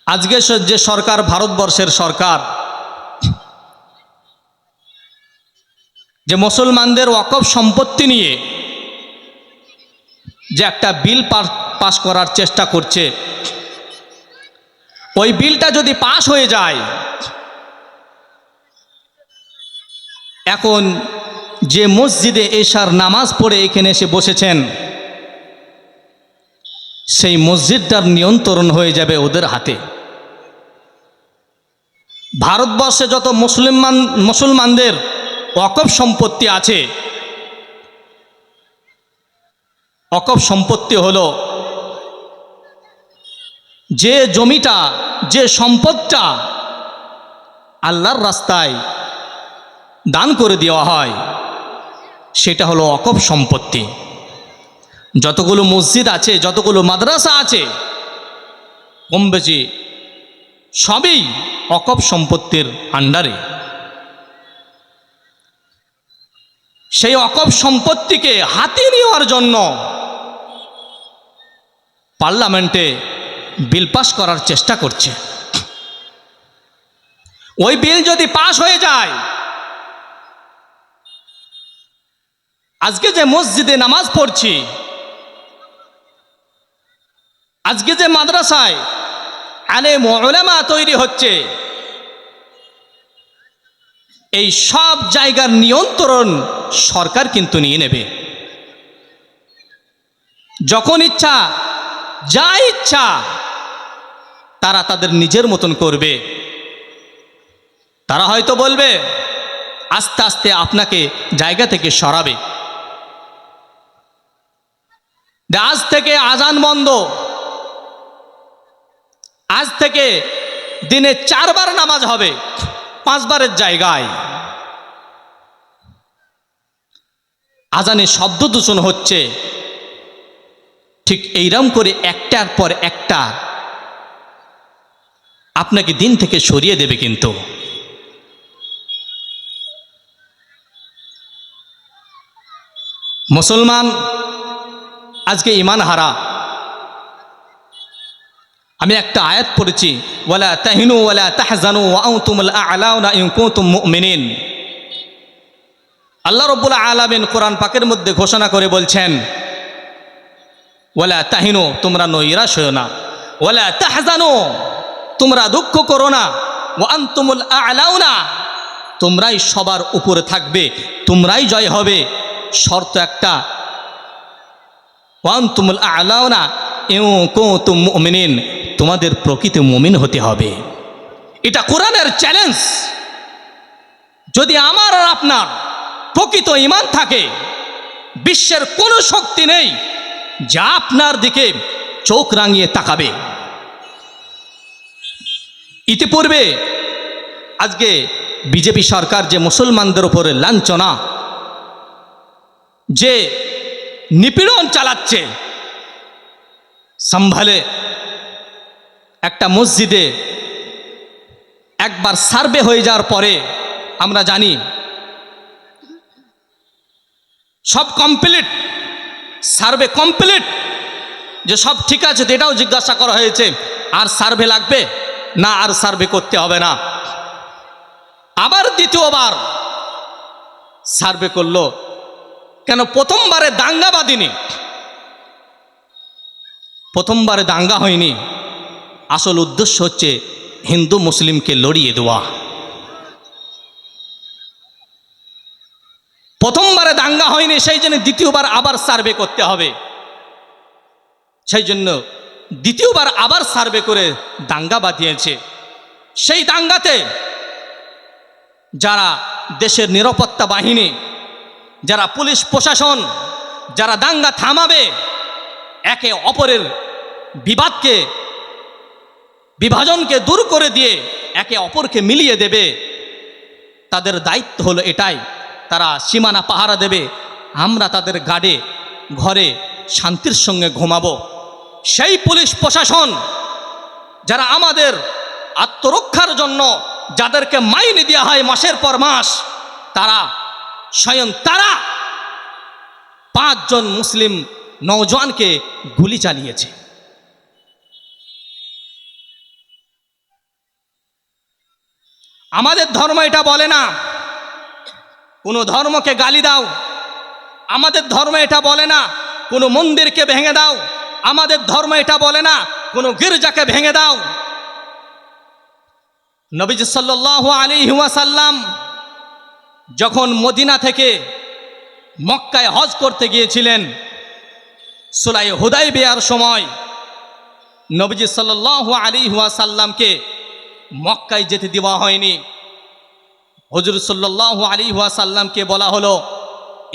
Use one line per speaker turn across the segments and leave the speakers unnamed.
আজকে যে সরকার, ভারতবর্ষের সরকার, যে মুসলমানদের ওয়াকফ সম্পত্তি নিয়ে যে একটা বিল পাস করার চেষ্টা করছে, ওই বিলটা যদি পাস হয়ে যায়, এখন যে মসজিদে এশার নামাজ পড়ে এখানে এসে বসেছেন, সেই মসজিদটার নিয়ন্ত্রণ হয়ে যাবে ওদের হাতে। ভারতবর্ষে যত মুসলমানদের ওয়াকফ সম্পত্তি আছে, ওয়াকফ সম্পত্তি হলো যে জমিটা, যে সম্পদটা আল্লাহর রাস্তায় দান করে দেওয়া হয়, সেটা হলো ওয়াকফ সম্পত্তি। যতগুলো মসজিদ আছে, যতগুলো মাদ্রাসা আছে, কম বেশি সবই ওয়াকফ সম্পত্তির আন্ডারে। সেই ওয়াকফ সম্পত্তিকে হাতে নেওয়ার জন্য পার্লামেন্টে বিল পাস করার চেষ্টা করছে। ওই বিল যদি পাস হয়ে যায়, আজকে যে মসজিদে নামাজ পড়ছি, আজকে যে মাদ্রাসায় আলেম উলামা তৈরি হচ্ছে, এই সব জায়গার নিয়ন্ত্রণ সরকার কিন্তু নিয়ে নেবে। যখন ইচ্ছা, যা ইচ্ছা তারা তাদের নিজের মতন করবে। তারা হয়তো বলবে আস্তে আস্তে আপনাকে জায়গা থেকে সরাবে, আজ থেকে আজান বন্ধ, আজ থেকে দিনে 4 বার নামাজ হবে 5 বারের জায়গায়। আজানে শব্দ দূষণ হচ্ছে, ঠিক এইরকম করে একটার পর একটা আপনাকে দিন থেকে সরিয়ে দেবে। কিন্তু মুসলমান আজকে ঈমান হারা। আমি একটা আয়াত পড়েছি, ওয়ালা তাহিনু ওয়ালা তাহজানু ওয়া আনতুমুল আ'লাউনা ইন কুনতুম মুমিনিন। আল্লাহ রাব্বুল আলামিন কোরআন পাকের মধ্যে ঘোষণা করে বলছেন, ওয়ালা তাহিনু, তোমরা নৈরাশ হও না, ওয়ালা তাহজানু, তোমরা দুঃখ করো না, ওয়া আনতুমুল আ'লাউনা, তোমরাই সবার উপরে থাকবে, তোমরাই জয় হবে। শর্ত একটা, ওয়া আনতুমুল আ'লাউনা ইন কুনতুম মুমিনিন, তোমাদের প্রকৃত মুমিন হতে হবে। এটা কোরআনের চ্যালেঞ্জ। যদি আমার আর আপনার প্রকৃত ঈমান থাকে, বিশ্বের কোনো শক্তি নেই যা আপনার দিকে চোখ রাঙিয়ে তাকাবে। ইতিপূর্বে আজকে বিজেপি সরকার যে মুসলমানদের উপরে লাঞ্ছনা, যে নিপীড়ন চালাচ্ছে, সম্ভালে একটা মসজিদে একবার সার্ভে হয়ে যাওয়ার পরে আমরা জানি সব কমপ্লিট, সার্ভে কমপ্লিট, যে সব ঠিক আছে। তো এটাও জিজ্ঞাসা করা হয়েছে, আর সার্ভে লাগবে না, আর সার্ভে করতে হবে না। আবার দ্বিতীয়বার সার্ভে করলো কেন? প্রথমবারে দাঙ্গা বাঁধেনি, প্রথমবারে দাঙ্গা হয়নি। আসল উদ্দেশ্য হচ্ছে হিন্দু মুসলিমকে লড়িয়ে দেওয়া। প্রথমবারে দাঙ্গা হয়নি, সেই জন্য দ্বিতীয়বার আবার সার্ভে করতে হবে। সেই জন্য দ্বিতীয়বার আবার সার্ভে করে দাঙ্গা বাঁধিয়েছে। সেই দাঙ্গাতে যারা দেশের নিরাপত্তা বাহিনী, যারা পুলিশ প্রশাসন, যারা দাঙ্গা থামাবে, একে অপরের বিবাদকে, বিভাজনকে দূর করে দিয়ে একে অপরকে মিলিয়ে দেবে, তাদের দায়িত্ব হলো এটাই। তারা সীমানা পাহারা দেবে, আমরা তাদের গাড়ে ঘরে শান্তির সঙ্গে ঘুমাবো। সেই পুলিশ প্রশাসন যারা আমাদের আত্মরক্ষার জন্য যাদেরকে মাইনে দেওয়া হয় মাসের পর মাস, তারা স্বয়ং তারা 5 জন মুসলিম নওজোয়ানকে গুলি চালিয়েছে। আমাদের ধর্ম এটা বলে না কোনো ধর্মকে গালি দাও, আমাদের ধর্ম এটা বলে না কোনো মন্দিরকে ভেঙে দাও, আমাদের ধর্ম এটা বলে না কোনো গির্জাকে ভেঙে দাও। নবীজি সাল্লাল্লাহু আলাইহি ওয়াসাল্লাম যখন মদিনা থেকে মক্কায় হজ করতে গিয়েছিলেন, সুলাহ হুদাইবিয়ার সময় নবীজি সাল্লাল্লাহু আলাইহি ওয়াসাল্লামকে মক্কায় যেতে দেওয়া হয়নি। হুজুর সাল্লাল্লাহু আলাইহি ওয়াসাল্লামকে বলা হলো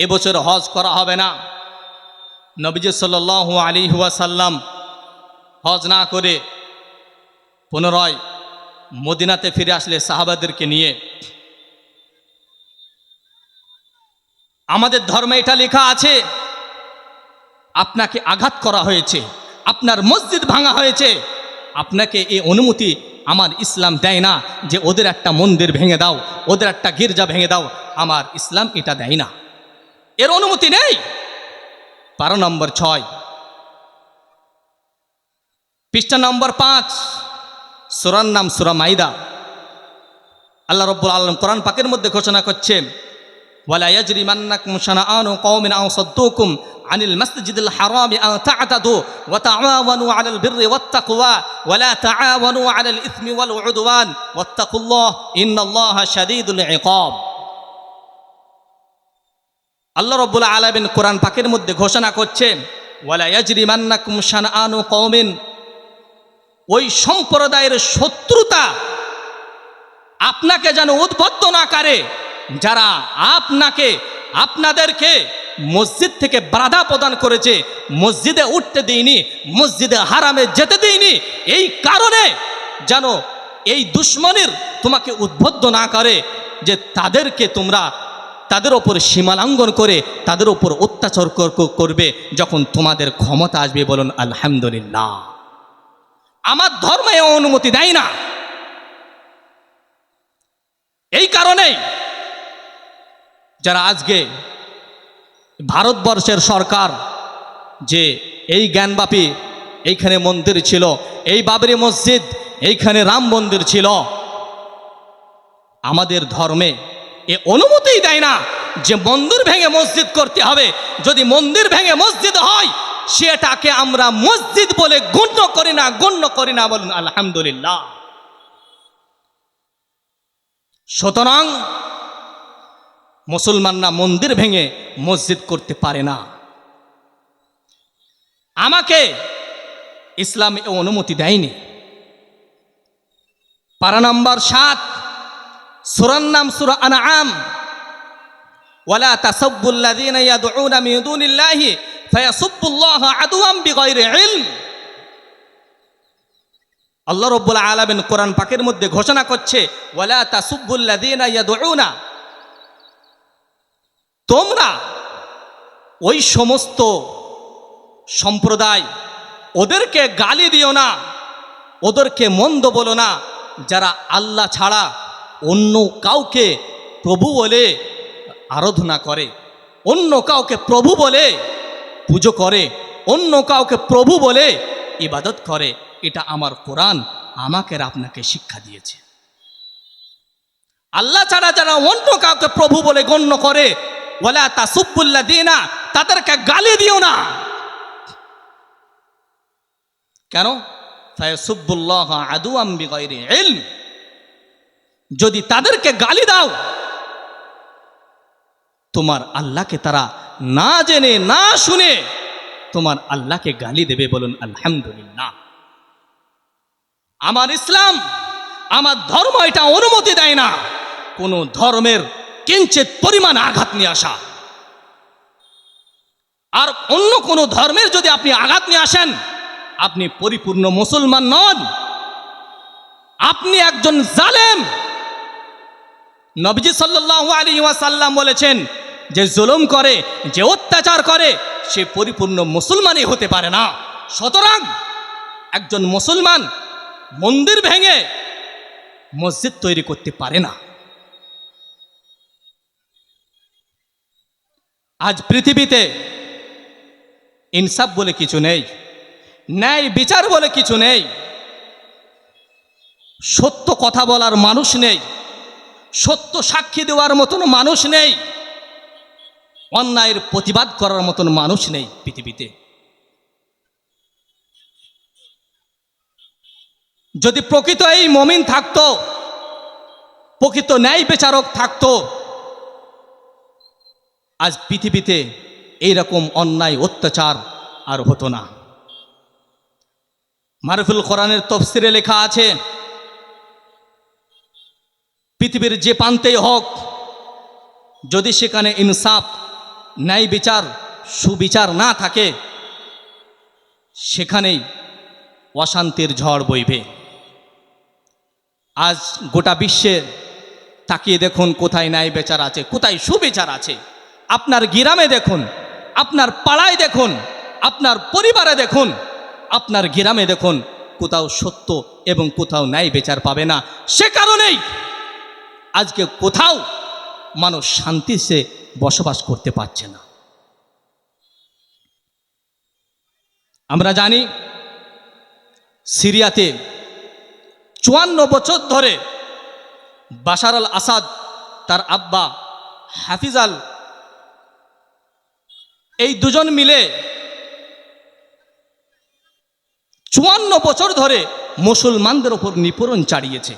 এবছর হজ করা হবে না। নবীজি সাল্লাল্লাহু আলাইহি ওয়াসাল্লাম হজ না করে পুনরায় মদিনাতে ফিরে আসলে সাহাবাদেরকে নিয়ে। আমাদের ধর্মে এটা লেখা আছে আপনাকে আঘাত করা হয়েছে, আপনার মসজিদ ভাঙা হয়েছে, আপনাকে এই অনুমতি আমার ইসলাম দেয় না যে ওদের একটা মন্দির ভেঙে দাও, ওদের একটা গির্জা ভেঙে দাও। আমার ইসলাম এটা দেয় না, এর অনুমতি নেই। পারা নম্বর 6, পৃষ্ঠা নম্বর 5, সূরার নাম সূরা মাইদা। আল্লাহ রাব্বুল আলামিন কোরআন পাকের মধ্যে ঘোষণা করছেন, ওয়ালা ইয়াজরিমান্নাকুম শানাআনু কওমিন আও সাদ্দুকুম আনিল মাসজিদিল হারামি আন তা'তাদু ওয়া তাআওয়ানু আলাল বিররি ওয়াত তাকওয়া ওয়া লা তাআওয়ানু আলাল ইসমি ওয়াল উদওয়ান ওয়াত্তাকুল্লাহ ইন্নাল্লাহা শাদীদুল ইকাব। আল্লাহ রাব্বুল আলামিন কোরআন পাকের মধ্যে ঘোষণা করছেন, ওয়ালা ইয়াজরিমান্নাকুম শানাআনু কওমিন, ওই সম্প্রদায়ের শত্রুতা আপনাকে যেন উদ্বুদ্ধ না করে যারা আপনাদেরকে মসজিদ থেকে বাধা প্রদান করেছে, মসজিদে উঠতে দেয়নি, মসজিদে হারামে যেতে দেয়নি। এই কারণে যেন এই দুশ্মনের তোমাকে উদ্বুদ্ধ না করে যে তাদের ওপর সীমা লঙ্ঘন করে তাদের ওপর অত্যাচার করবে যখন তোমাদের ক্ষমতা আসবে। বলুন আলহামদুলিল্লাহ। আমার ধর্ম এ অনুমতি দেয় না। এই কারণেই যারা আজকে ভারতবর্ষের সরকার যে এই জ্ঞানবাপী এইখানে মন্দির ছিল, এই বাবরি মসজিদ, এইখানে রাম মন্দির ছিল, আমাদের ধর্মে এ অনুমতিই দেয় না যে মন্দির ভেঙে মসজিদ করতে হবে। যদি মন্দির ভেঙে মসজিদ হয় সেটাকে আমরা মসজিদ বলে গণ্য করি না। বলুন আলহামদুলিল্লাহ। সুতরাং মুসলমানরা মন্দির ভেঙে মসজিদ করতে পারে না। আমাকে ইসলাম এ অনুমতি দেয়নি। পারা নম্বর 7, সূরার নাম সূরা আনআম। ওয়ালা তাসাব্বুল্লাযীনা ইয়াদউনা মিন দুনিল্লাহি ফায়াসুব্বুল্লাহা আদওয়াম বিগাইরি ইলম। আল্লাহ রাব্বুল আলামিন কোরআন পাকের মধ্যে ঘোষণা করছে, ওয়ালা তাসুব্বুল্লাযীনা ইয়াদউনা, তোমরা ওই সমস্ত সম্প্রদায় ওদেরকে গালি দিও না, ওদেরকে মন্দ বলো না যারা আল্লাহ ছাড়া অন্য কাউকে প্রভু বলে আরাধনা করে, অন্য কাউকে প্রভু বলে পুজো করে, অন্য কাউকে প্রভু বলে ইবাদত করে। এটা আমার কোরআন আমাকে আর আপনাকে শিক্ষা দিয়েছে। আল্লাহ ছাড়া যারা অন্য কাউকে প্রভু বলে গণ্য করে, ওয়ালা তাসুব্বুল্লাযীনা, তাদেরকে গালি দিও না। কেন? ফায়াসুব্বুল্লাহা আদওয়াম বিগাইরি ইলম। যদি তাদেরকে গালি দাও তোমার আল্লাহকে তারা না জেনে না শুনে তোমার আল্লাহকে গালি দেবে। বলুন আলহামদুলিল্লাহ। আমার ইসলাম, আমার ধর্ম এটা অনুমতি দেয় না কোন ধর্মের কিঞ্চিত পরিমাণ আঘাত নিয়ে আসা। আর অন্য কোন ধর্মের যদি আপনি আঘাত নিয়ে আসেন আপনি পরিপূর্ণ মুসলমান নন, আপনি একজন জালেম। নবীজি সাল্লাল্লাহু আলাইহি ওয়াসাল্লাম বলেছেন, যে জুলুম করে, যে অত্যাচার করে সে পরিপূর্ণ মুসলমানই হতে পারে না। সুতরাং একজন মুসলমান মন্দির ভেঙে মসজিদ তৈরি করতে পারে না। আজ পৃথিবীতে ইনসাফ বলে কিছু নেই, ন্যায় বিচার বলে কিছু নেই, সত্য কথা বলার মানুষ নেই। সত্য সাক্ষী দেওয়ার মতন মানুষ নেই, অন্যায়ের প্রতিবাদ করার মতন মানুষ নেই পৃথিবীতে। যদি প্রকৃত এই মুমিন থাকতো, প্রকৃত ন্যায় বিচারক থাকতো, আজ পৃথিবীতে এইরকম অন্যায় অত্যাচার আর হতো না। মারুফুল কোরআনের তফসিরে লেখা আছে, পৃথিবীর যে প্রান্তেই হোক, যদি সেখানে ইনসাফ, ন্যায় বিচার, সুবিচার না থাকে, সেখানেই অশান্তির ঝড় বইবে। আজ গোটা বিশ্বে তাকিয়ে দেখুন, কোথায় ন্যায় বিচার আছে, কোথায় সুবিচার আছে। আপনার গ্রামে দেখুন, আপনার পাড়ায় দেখুন, আপনার পরিবারে দেখুন, আপনার গ্রামে দেখুন, কোথাও সত্য এবং কোথাও ন্যায় বিচার পাবে না। সে কারণেই আজকে কোথাও মানুষ শান্তিতে বসবাস করতে পারছে না। আমরা জানি সিরিয়াতে 54 বছর ধরে বাশার আল আসাদ, তার আব্বা হাফিজ আল, এই দুজন মিলে 54 বছর ধরে মুসলমানদের ওপর নিপীড়ন চালিয়েছে।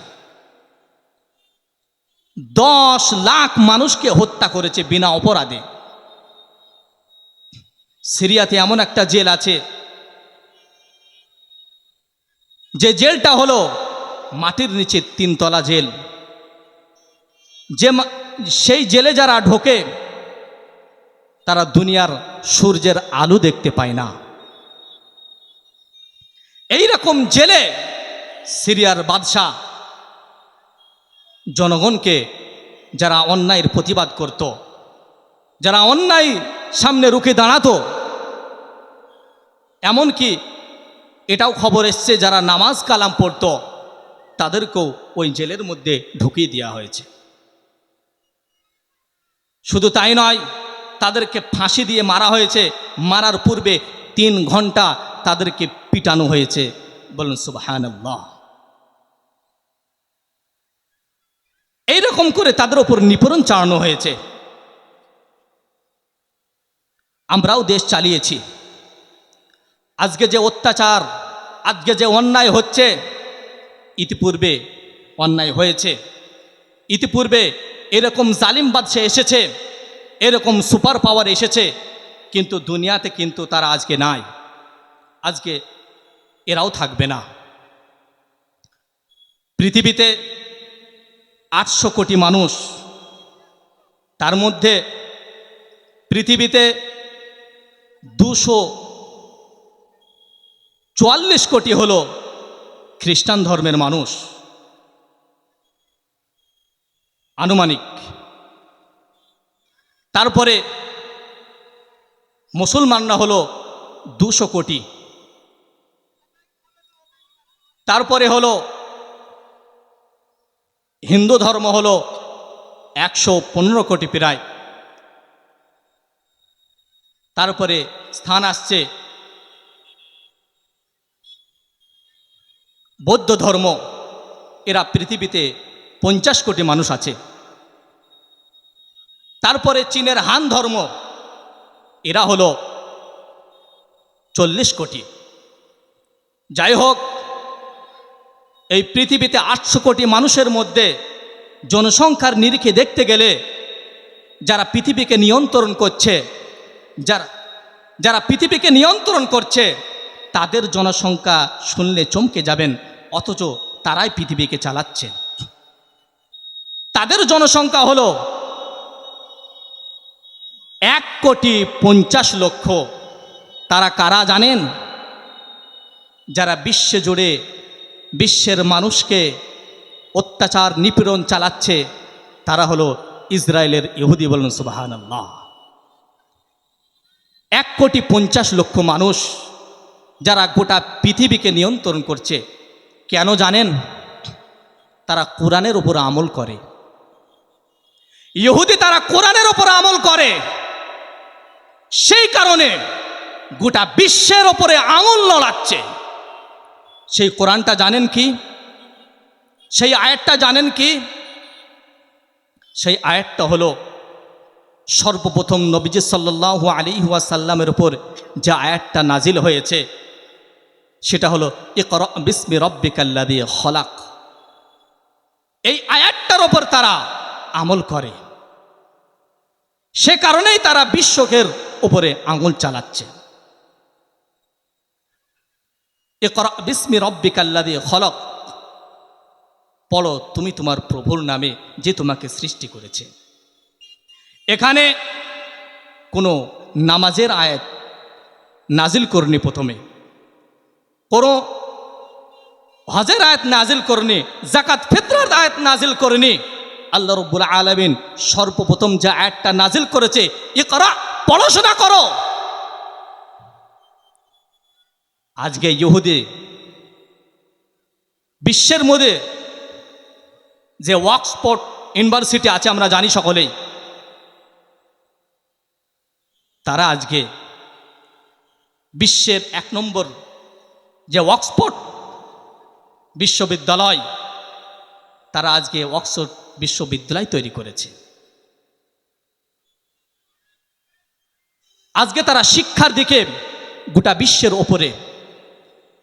10 লাখ মানুষকে হত্যা করেছে বিনা অপরাধে। সিরিয়াতে এমন একটা জেল আছে, যে জেলটা হলো মাটির নিচে 3 তলা জেল। সেই জেলে যারা ঢোকে তারা দুনিয়ার সূর্যের আলো দেখতে পায় না। এই রকম জেলে সিরিয়ার বাদশাহ জনগণকে, যারা অন্যায়ের প্রতিবাদ করত, যারা অন্যায় সামনে রুখে দাঁড়াতো, এমনকি এটাও খবর এসছে যারা নামাজ কালাম পড়ত তাদেরকেও ওই জেলের মধ্যে ঢুকিয়ে দেওয়া হয়েছে। শুধু তাই নয়, তাদেরকে ফাঁসি দিয়ে মারা হয়েছে। মারার পূর্বে 3 ঘন্টা তাদেরকে পিটানো হয়েছে। বলুন সুবহানাল্লাহ। এইরকম করে তাদের ওপর নিপীড়ন চালানো হয়েছে। আমরাও দেশ চালিয়েছি। আজকে যে অত্যাচার, আজকে যে অন্যায় হচ্ছে, ইতিপূর্বে অন্যায় হয়েছে। ইতিপূর্বে এরকম জালিম বাদশা এসেছে, এরকম সুপার পাওয়ার এসেছে, কিন্তু দুনিয়াতে কিন্তু তারা আজকে নাই। আজকে এরাও থাকবে না। পৃথিবীতে 800 কোটি মানুষ, তার মধ্যে পৃথিবীতে 244 কোটি হলো খ্রিস্টান ধর্মের মানুষ আনুমানিক। তারপরে মুসলমানরা হলো 200 কোটি। তারপরে হলো হিন্দু ধর্ম হলো 115 কোটি প্রায়। তারপরে স্থান আসছে বৌদ্ধ ধর্ম, এরা পৃথিবীতে 50 কোটি মানুষ আছে। তারপরে চীনের হান ধর্ম, এরা হলো 40 কোটি। যাই হোক, এই পৃথিবীতে 800 কোটি মানুষের মধ্যে জনসংখ্যার নিরিখে দেখতে গেলে যারা পৃথিবীকে নিয়ন্ত্রণ করছে, যারা পৃথিবীকে নিয়ন্ত্রণ করছে, তাদের জনসংখ্যা শুনলে চমকে যাবেন, অথচ তারাই পৃথিবীকে চালাচ্ছে। তাদের জনসংখ্যা হলো 1,50,00,000। তারা কারা জানেন? যারা বিশ্ব জুড়ে বিশ্বের মানুষকে অত্যাচার নিপীড়ন চালাচ্ছে, তারা হলো ইসরায়েলের ইহুদি। বলুন সুবহানাল্লাহ। 1,50,00,000 মানুষ যারা গোটা পৃথিবীকে নিয়ন্ত্রণ করছে। কেন জানেন? তারা কোরআনের উপর আমল করে। ইহুদি তারা কোরআনের উপর আমল করে, সেই কারণে গোটা বিশ্বের ওপরে আঙুল নড়াচ্ছে। সেই কোরআনটা জানেন কি? সেই আয়াতটা জানেন কি? সেই আয়াতটা হলো সর্বপ্রথম নবীজি সাল্লাল্লাহু আলাইহি ওয়াসাল্লামের উপর যে আয়াতটা নাজিল হয়েছে সেটা হলো ইকরা বিসমি রাব্বিকাল্লাযী খলাক। এই আয়াতটার ওপর তারা আমল করে, সে কারণেই তারা বিশ্বকের উপরে আঙুল চালাচ্ছে। ইকরা বিসমি রাব্বিকাল্লাযী খলাক, পড়ো তুমি তোমার প্রভুর নামে যে তোমাকে সৃষ্টি করেছে। এখানে কোনো নামাজের আয়াত নাজিল করনি, প্রথমে কোনো হজের আয়াত নাজিল করনি, যাকাত ফিতরার আয়াত নাজিল করনি। আল্লাহ রাব্বুল আলামিন সর্বপ্রথম যে আয়াতটা নাজিল করেছে, ইকরা, পড়াশোনা করো। আজকে ইহুদি বিশ্বের মধ্যে যে অক্সফোর্ড ইউনিভার্সিটি আছে আমরা জানি সকলেই, তারা আজকে বিশ্বের 1 নম্বর যে অক্সফোর্ড বিশ্ববিদ্যালয়, তারা আজকে অক্সফোর্ড বিশ্ববিদ্যালয় তৈরি করেছে। আজকে তারা শিক্ষার দিকে গোটা বিশ্বের ওপরে,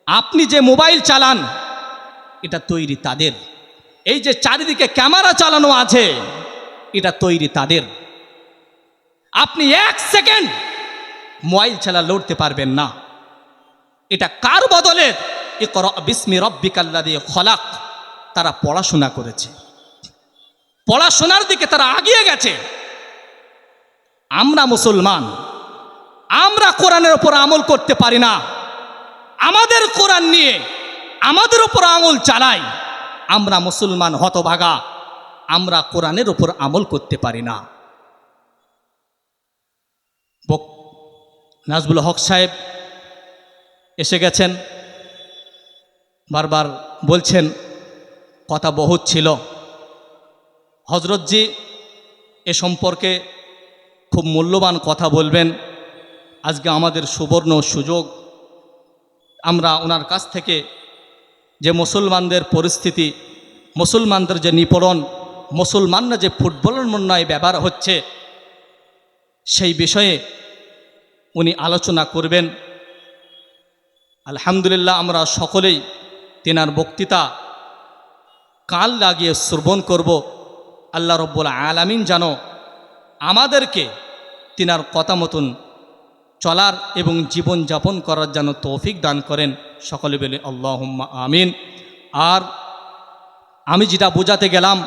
আপনি যে মোবাইল চালান এটা তৈরি তাদের, এই যে চারিদিকে ক্যামেরা চালানো আছে এটা তৈরি তাদের। আপনি 1 সেকেন্ড মোবাইল ছাড়া লড়তে পারবেন না। এটা কার বদলে? ইকরা বিসমি রাব্বিকাল্লাযী খলাক। তারা পড়াশোনা করেছে, পড়াশোনার দিকে তারা এগিয়ে গেছে। আমরা মুসলমান, আমরা কোরআনের উপর আমল করতে পারি না। আমাদের কোরআন নিয়ে আমাদের উপর আঙুল চালাই। আমরা মুসলমান হতভাগা, আমরা কোরআনের উপর আমল করতে পারি না। নাজবুল হক সাহেব এসে গেছেন, বারবার বলছেন, কথা বহুত ছিল। হজরতজি এ সম্পর্কে খুব মূল্যবান কথা বলবেন। আজকে আমাদের সুবর্ণ সুযোগ, আমরা ওনার কাছ থেকে যে মুসলমানদের পরিস্থিতি, মুসলমানদের যে নিপীড়ন, মুসলমানরা যে ফুটবলের নয় ব্যবহার হচ্ছে, সেই বিষয়ে উনি আলোচনা করবেন। আলহামদুলিল্লাহ, আমরা সকলেই তেনার বক্তৃতা কান লাগিয়ে শ্রবণ করব। আল্লাহ রব্বুল আলামিন যেন আমাদেরকে তেনার কথা মতন চলার এবং জীবন যাপন করার যেন তৌফিক দান করেন। সকলে বলে আল্লাহুম্মা আমিন। আর আমি যেটা বোঝাতে গেলাম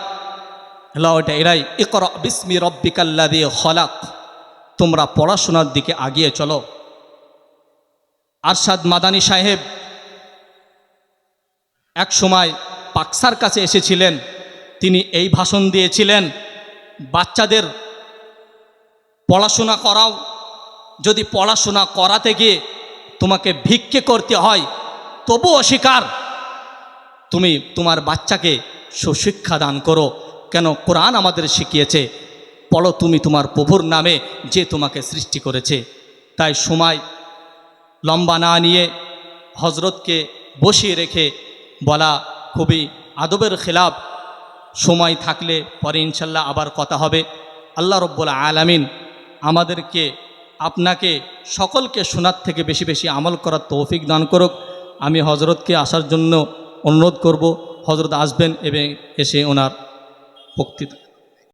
ওটা এরাই, ইকরা বিসমি রাব্বিকাল্লাযী খলাক। তোমরা পড়াশোনার দিকে এগিয়ে চলো। আরশাদ মাদানী সাহেব এক সময় পাকসার কাছে এসেছিলেন, তিনি এই ভাষণ দিয়েছিলেন, বাচ্চাদের পড়াশোনা করাও, যদি পড়াশোনা করাতে গিয়ে তোমাকে ভিক্ষে করতে হয় তবু অস্বীকার, তুমি তোমার বাচ্চাকে সুশিক্ষা দান করো। কেন? কোরআন আমাদের শিখিয়েছে, পড়ো তুমি তোমার প্রভুর নামে যে তোমাকে সৃষ্টি করেছে। তাই সময় লম্বা না নিয়ে হজরতকে বসিয়ে রেখে বলা খুবই আদবের খেলাফ। সময় থাকলে পরে ইনশাল্লাহ আবার কথা হবে। আল্লাহ রব্বুল আলামিন আমাদেরকে, আপনাকে, সকলকে শোনার থেকে বেশি বেশি আমল করার তৌফিক দান করুক। আমি হজরতকে আসার জন্য অনুরোধ করব। হজরত আসবেন এবং এসে ওনার বক্তৃতা